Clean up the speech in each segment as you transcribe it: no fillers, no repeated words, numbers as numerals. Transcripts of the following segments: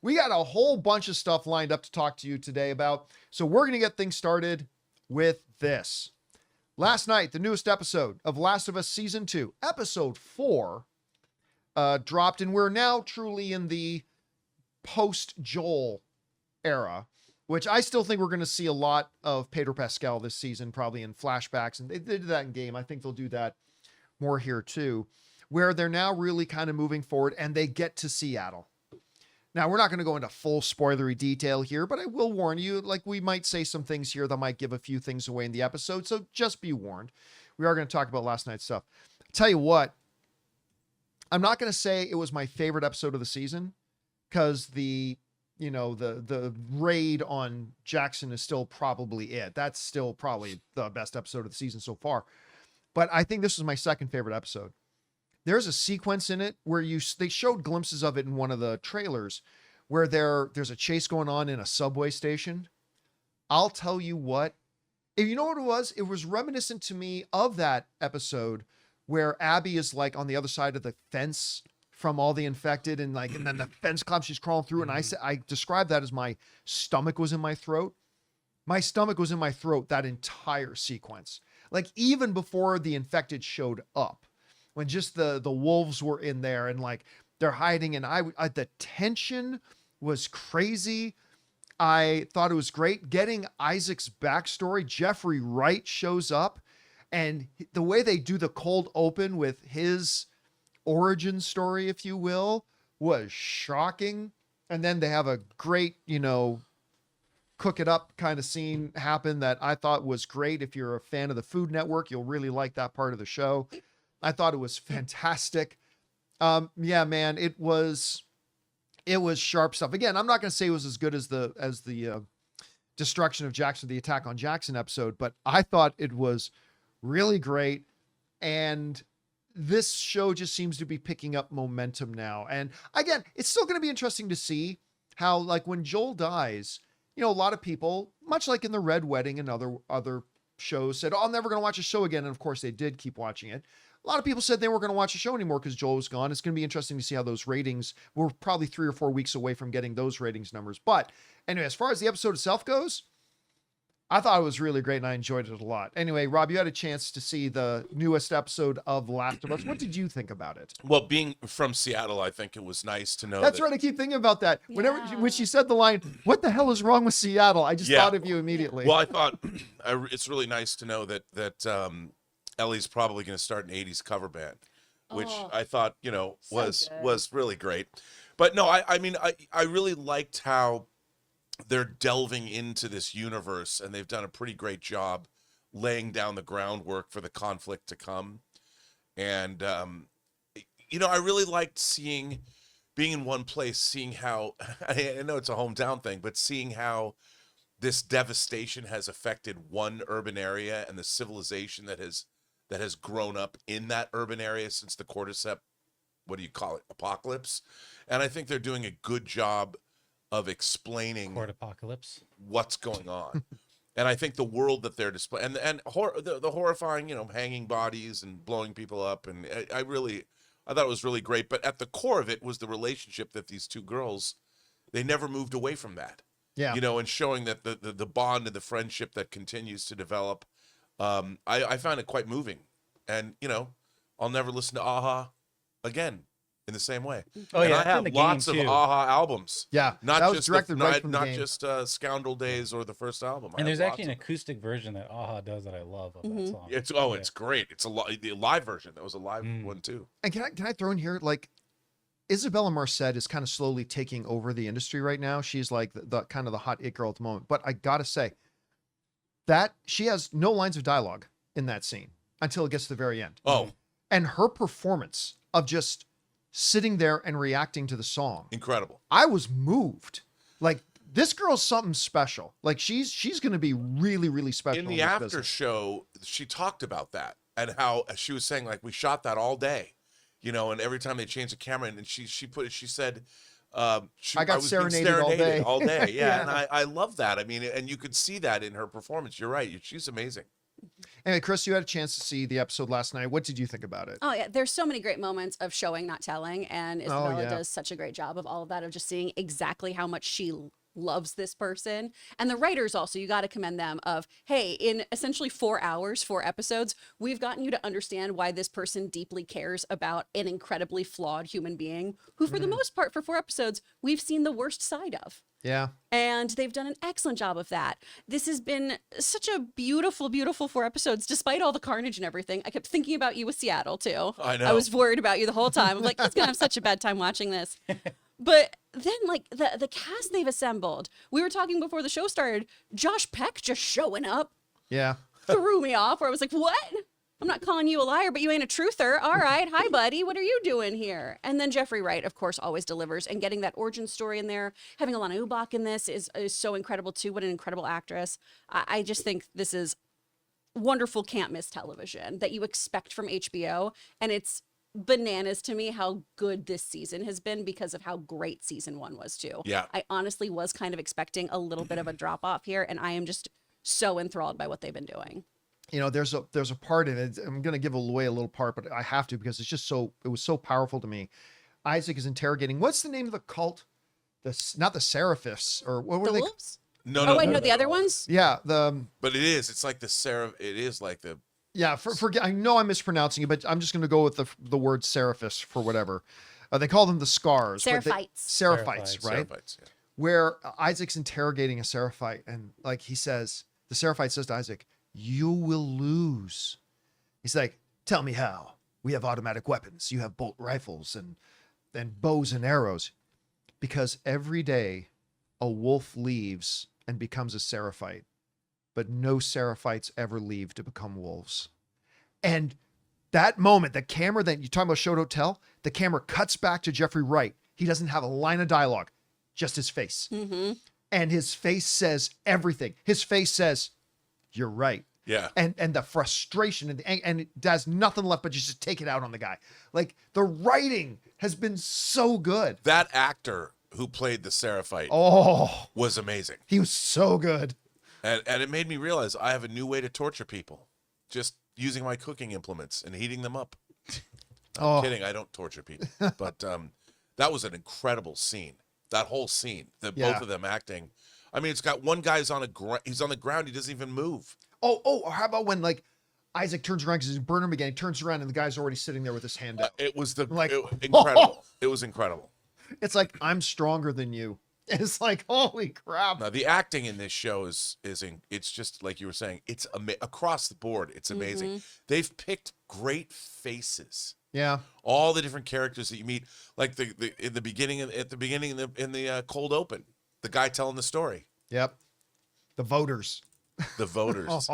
We got a whole bunch of stuff lined up to talk to you today about. So we're going to get things started with this. Last night, the newest episode of Last of Us Season 2, Episode 4, dropped, and we're now truly in the post-Joel era, which I still think we're going to see a lot of Pedro Pascal this season, probably in flashbacks, and they did that in game. I think they'll do that more here too, where they're now really kind of moving forward, and they get to Seattle. Now, we're not going to go into full spoilery detail here, but I will warn you, like we might say some things here that might give a few things away in the episode, so just be warned. We are going to talk about last night's stuff. Tell you what, I'm not going to say it was my favorite episode of the season, because the raid on Jackson is still probably it. That's still probably the best episode of the season so far. But I think this is my second favorite episode. There's a sequence in it where they showed glimpses of it in one of the trailers where there's a chase going on in a subway station. I'll tell you what, if you know what it was reminiscent to me of that episode where Abby is like on the other side of the fence from all the infected and then the fence climbs, she's crawling through. And I described that as my stomach was in my throat. My stomach was in my throat that entire sequence. Like even before the infected showed up, when just the wolves were in there and like they're hiding, and the tension was crazy. I thought it was great getting Isaac's backstory. Jeffrey Wright shows up, and the way they do the cold open with his origin story, if you will, was shocking. And then they have a great, cook it up kind of scene happen that I thought was great. If you're a fan of the Food Network, you'll really like that part of the show. I thought it was fantastic. Yeah, man, it was sharp stuff. Again, I'm not going to say it was as good as the destruction of Jackson, the attack on Jackson episode, but I thought it was really great. And this show just seems to be picking up momentum now. And again, it's still going to be interesting to see how, like, when Joel dies, a lot of people, much like in the Red Wedding and other shows, said, "Oh, I'm never going to watch a show again." And of course they did keep watching it. A lot of people said they weren't going to watch the show anymore because Joel was gone. It's going to be interesting to see how those ratings, we're probably 3 or 4 weeks away from getting those ratings numbers. But anyway, as far as the episode itself goes, I thought it was really great and I enjoyed it a lot. Anyway, Rob, you had a chance to see the newest episode of Last of Us. What did you think about it? Well, being from Seattle, I think it was nice to know. That's right. I keep thinking about that. When she said the line, "What the hell is wrong with Seattle?" I just thought of you immediately. Well, I thought it's really nice to know that Ellie's probably going to start an 80s cover band, which I thought, was really great. But no, I really liked how they're delving into this universe, and they've done a pretty great job laying down the groundwork for the conflict to come. And, I really liked being in one place, seeing how, I know it's a hometown thing, but seeing how this devastation has affected one urban area and the civilization that has grown up in that urban area since the cordyceps, apocalypse. And I think they're doing a good job of explaining Cordypocalypse, what's going on. And I think the world that they're displaying, and the horrifying, hanging bodies and blowing people up, and I thought it was really great. But at the core of it was the relationship that these two girls, they never moved away from that. Yeah. And showing that the bond and the friendship that continues to develop. I found it quite moving. And, I'll never listen to Aha again in the same way. Oh, and yeah, I have lots of Aha albums. Yeah, not that was just directed right from the game. just Scoundrel Days or the first album. And there's actually an acoustic version that Aha does that I love of that song. It's great. It's the live version. That was a live one too. And can I throw in here, like, Isabella Marcet is kind of slowly taking over the industry right now. She's like the kind of the hot it girl at the moment. But I gotta say that she has no lines of dialogue in that scene until it gets to the very end. Oh, and her performance of just sitting there and reacting to the song, incredible. I was moved. Like, this girl's something special. Like, she's going to be really, really special in the after show. She talked about that and how she was saying, like, we shot that all day, and every time they changed the camera, and she said, I was being serenaded all day. Yeah. And I love that. I mean, and you could see that in her performance. You're right. She's amazing. Anyway, Chris, you had a chance to see the episode last night. What did you think about it? Oh yeah, there's so many great moments of showing, not telling, and Isabella yeah. does such a great job of all of that, of just seeing exactly how much she loves this person. And the writers also, you got to commend them of, hey, in essentially 4 hours, 4 episodes, we've gotten you to understand why this person deeply cares about an incredibly flawed human being who, for the most part, for 4 episodes, we've seen the worst side of. Yeah. And they've done an excellent job of that. This has been such a beautiful, beautiful 4 episodes, despite all the carnage and everything. I kept thinking about you with Seattle, too. I know. I was worried about you the whole time. I'm like, he's going to have such a bad time watching this. But then, like, the cast they've assembled, we were talking before the show started, Josh Peck just showing up Yeah. threw me off, where I was like, what? I'm not calling you a liar, but you ain't a truther. All right. Hi, buddy. What are you doing here? And then Jeffrey Wright, of course, always delivers. And getting that origin story in there, having Alana Ubach in this is so incredible, too. What an incredible actress. I just think this is wonderful, can't miss television that you expect from HBO. And it's bananas to me how good this season has been because of how great season 1 was, too. Yeah. I honestly was kind of expecting a little bit of a drop off here, and I am just so enthralled by what they've been doing. You know, there's a part in it. I'm going to give away a little part, but I have to because it's just it was so powerful to me. Isaac is interrogating. What's the name of the cult? Not the Seraphists, or what were The they? wolves? No, Oh, wait, no, the other ones? Yeah, But it is. It's like it is like the. yeah. Forget. I know I'm mispronouncing it, but I'm just going to go with the word Seraphis for whatever. They call them the Scars. but Seraphites. Seraphites, right? Seraphites, yeah. Where Isaac's interrogating a Seraphite, and like he says, the Seraphite says to Isaac, "You will lose." He's like, "Tell me how. We have automatic weapons. You have bolt rifles and bows and arrows." Because every day a wolf leaves and becomes a Seraphite, but no Seraphites ever leave to become wolves. And that moment, the camera that you're talking about, show don't tell, the camera cuts back to Jeffrey Wright. He doesn't have a line of dialogue, just his face. Mm-hmm. And his face says everything. His face says, "You're right." Yeah. And the frustration and it does nothing left but just take it out on the guy. Like, the writing has been so good. That actor who played the Seraphite Oh, was amazing. he was so good. And it made me realize I have a new way to torture people. Just using my cooking implements and heating them up. I'm kidding. I don't torture people. But that was an incredible scene. That whole scene. Both of them acting. I mean, it's got one guy's he's on the ground. He doesn't even move. Or how about when, like, Isaac turns around because he's burning him again. He turns around and the guy's already sitting there with his hand up. It was incredible. It was incredible. It's like, I'm stronger than you. It's like, holy crap. Now, the acting in this show it's just like you were saying, it's across the board. It's amazing. Mm-hmm. They've picked great faces. Yeah. All the different characters that you meet, like in the beginning in the cold open, the guy telling the story, Yep. The voters. the voters.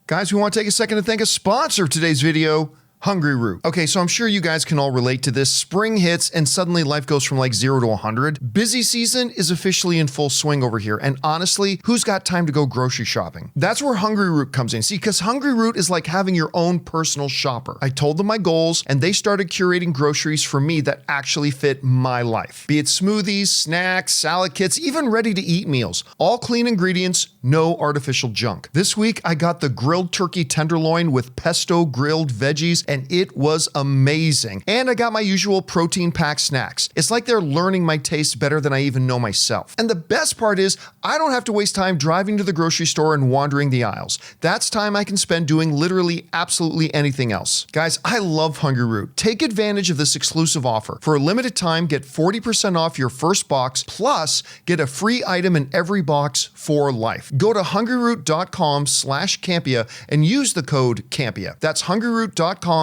Guys, we want to take a second to thank a sponsor of today's video, Hungryroot. Okay, so I'm sure you guys can all relate to this. Spring hits and suddenly life goes from like 0 to 100. Busy season is officially in full swing over here. And honestly, who's got time to go grocery shopping? That's where Hungryroot comes in. See, because Hungryroot is like having your own personal shopper. I told them my goals and they started curating groceries for me that actually fit my life. Be it smoothies, snacks, salad kits, even ready to eat meals. All clean ingredients, no artificial junk. This week, I got the grilled turkey tenderloin with pesto grilled veggies, and it was amazing. And I got my usual protein-packed snacks. It's like they're learning my taste better than I even know myself. And the best part is, I don't have to waste time driving to the grocery store and wandering the aisles. That's time I can spend doing literally absolutely anything else. Guys, I love Hungryroot. Take advantage of this exclusive offer. For a limited time, get 40% off your first box, plus get a free item in every box for life. Go to hungryroot.com/Campea and use the code Campea. That's hungryroot.com/Campea,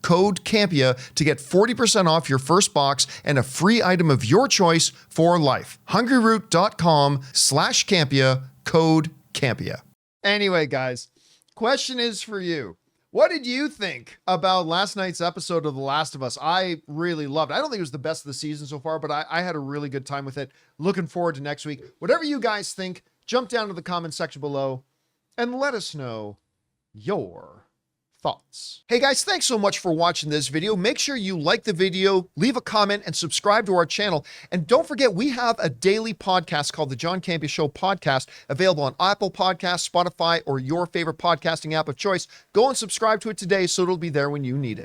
code Campea, to get 40% off your first box and a free item of your choice for life. hungryroot.com/Campea, code Campea. Anyway, guys, question is for you. What did you think about last night's episode of The Last of Us? I really loved it. I don't think it was the best of the season so far, but I had a really good time with it. Looking forward to next week. Whatever you guys think, jump down to the comment section below and let us know your thoughts. thoughts. Hey guys, thanks so much for watching this video. Make sure you like the video, leave a comment, and subscribe to our channel. And don't forget, we have a daily podcast called the John Campea Show podcast, available on Apple Podcasts, Spotify, or your favorite podcasting app of choice. Go and subscribe to it today so it'll be there when you need it.